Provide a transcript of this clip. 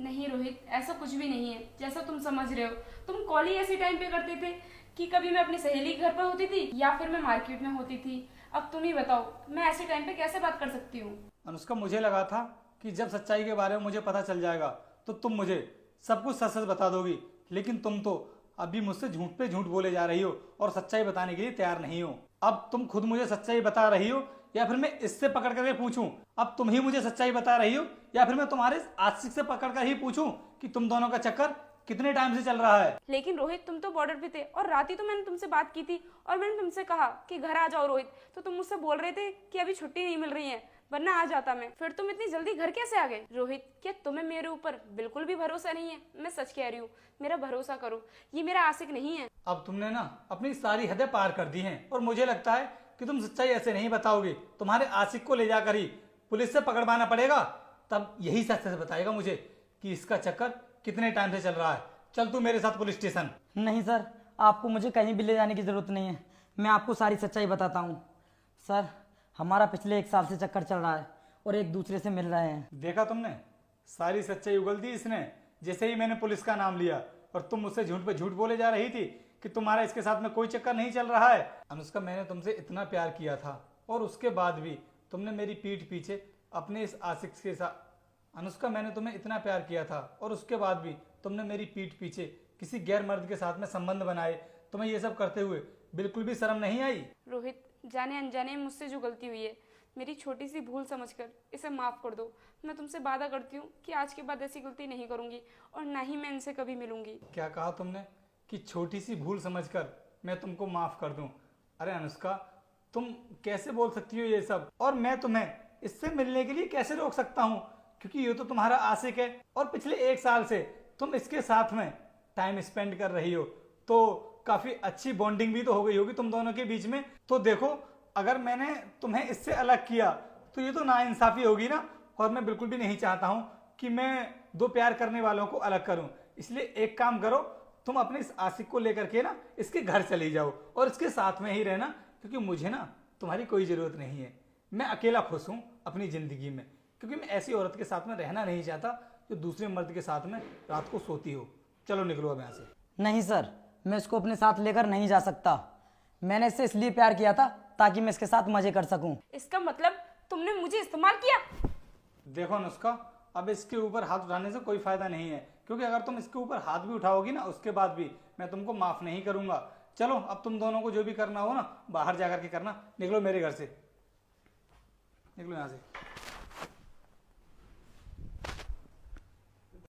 नहीं रोहित, ऐसा कुछ भी नहीं है जैसा तुम समझ रहे हो। तुम कॉल ही ऐसे टाइम पे करते थे कि कभी मैं अपनी सहेली के घर पर होती थी या फिर मैं मार्केट में होती थी। अब तुम ही बताओ, मैं ऐसे टाइम पे कैसे बात कर सकती हूँ। अनुष्का, मुझे लगा था कि जब सच्चाई के बारे में मुझे पता चल जाएगा तो तुम मुझे सब कुछ सच सच बता दोगी, लेकिन तुम तो अभी मुझसे झूठ पे झूठ बोले जा रही हो और सच्चाई बताने के लिए तैयार नहीं हो। अब तुम खुद मुझे सच्चाई बता रही हो या फिर मैं इससे पकड़ करके पूछूं? अब तुम ही मुझे सच्चाई बता रही हो या फिर मैं तुम्हारे आशिक से पकड़ कर ही पूछूं कि तुम दोनों का चक्कर कितने टाइम से चल रहा है? लेकिन रोहित, तुम तो बॉर्डर पे थे और रात ही तो मैंने तुमसे बात की थी और मैंने तुमसे कहा कि घर आ जाओ रोहित, तो तुम मुझसे बोल रहे थे कि अभी छुट्टी नहीं मिल रही है, वरना आ जाता मैं। फिर तुम इतनी जल्दी घर कैसे आ गए? रोहित, क्या तुम्हें मेरे ऊपर बिल्कुल भी भरोसा नहीं है? मैं सच कह रही हूँ, मेरा भरोसा करो, ये मेरा आशिक नहीं है। अब तुमने ना अपनी सारी हदें पार कर दी हैं और मुझे लगता है कि तुम सच्चाई ऐसे नहीं बताओगे। तुम्हारे आशिक को ले जाकर ही पुलिस से पकड़वाना पड़ेगा, तब यही सच सच बताएगा मुझे कि इसका चक्कर कितने टाइम से चल रहा है। चल तू मेरे साथ पुलिस स्टेशन। नहीं सर, आपको मुझे कहीं भी ले जाने की ज़रूरत नहीं है, मैं आपको सारी सच्चाई बताता हूँ। सर, हमारा पिछले 1 साल से चक्कर चल रहा है और एक दूसरे से मिल रहे हैं। देखा तुमने, सारी सच्चाई उगल दी इसने जैसे ही मैंने पुलिस का नाम लिया। और तुम मुझसे झूठ पे झूठ बोले जा रही थी कि तुम्हारा इसके साथ में कोई चक्कर नहीं चल रहा है। अनुष्का, मैंने तुमसे इतना प्यार किया था और उसके बाद भी तुमने मेरी पीठ पीछे अपने इस आशिक के साथ अनुष्का, मैंने तुम्हें इतना प्यार किया था और उसके बाद भी तुमने मेरी पीठ पीछे किसी गैर मर्द के साथ में संबंध बनाए। तुम्हें ये सब करते हुए बिल्कुल भी शर्म नहीं आई? रोहित, जाने अनजाने में मुझसे जो गलती हुई है, मेरी छोटी सी भूल समझकर इसे माफ कर दो। मैं तुमसे वादा करती हूँ कि आज के बाद ऐसी गलती नहीं करूंगी और ना ही मैं इनसे कभी मिलूंगी। क्या कहा तुमने कि छोटी सी भूल समझकर मैं तुमको माफ कर दूं? अरे अनुष्का, तुम कैसे बोल सकती हो ये सब? और मैं तुम्हें इससे मिलने के लिए कैसे रोक सकता हूँ, क्योंकि ये तो तुम्हारा आशिक है और पिछले 1 साल से तुम इसके साथ में टाइम स्पेंड कर रही हो, तो काफी अच्छी बॉन्डिंग भी तो हो गई होगी तुम दोनों के बीच में। तो देखो, अगर मैंने तुम्हें इससे अलग किया तो ये तो नाइंसाफी होगी ना, और मैं बिल्कुल भी नहीं चाहता हूं कि मैं 2 प्यार करने वालों को अलग करूं। इसलिए एक काम करो, तुम अपने इस आशिक को लेकर के ना इसके घर चली जाओ और इसके साथ में ही रहना, क्योंकि मुझे ना तुम्हारी कोई जरूरत नहीं है। मैं अकेला खुश हूं अपनी जिंदगी में, क्योंकि मैं ऐसी औरत के साथ में रहना नहीं चाहता जो दूसरे मर्द के साथ में रात को सोती हो। चलो निकलो अब यहाँ से। नहीं सर, मैं इसको अपने साथ लेकर नहीं जा सकता। मैंने इससे इसलिए प्यार किया था ताकि मैं इसके साथ मजे कर सकूं। इसका मतलब तुमने मुझे इस्तेमाल किया? देखो अनुष्का, अब इसके ऊपर हाथ उठाने से कोई फायदा नहीं है, क्योंकि अगर तुम इसके ऊपर हाथ भी उठाओगी ना, उसके बाद भी मैं तुमको माफ नहीं करूंगा। चलो अब तुम दोनों को जो भी करना हो ना बाहर जाकर के करना। निकलो मेरे घर से, निकलो यहाँ से।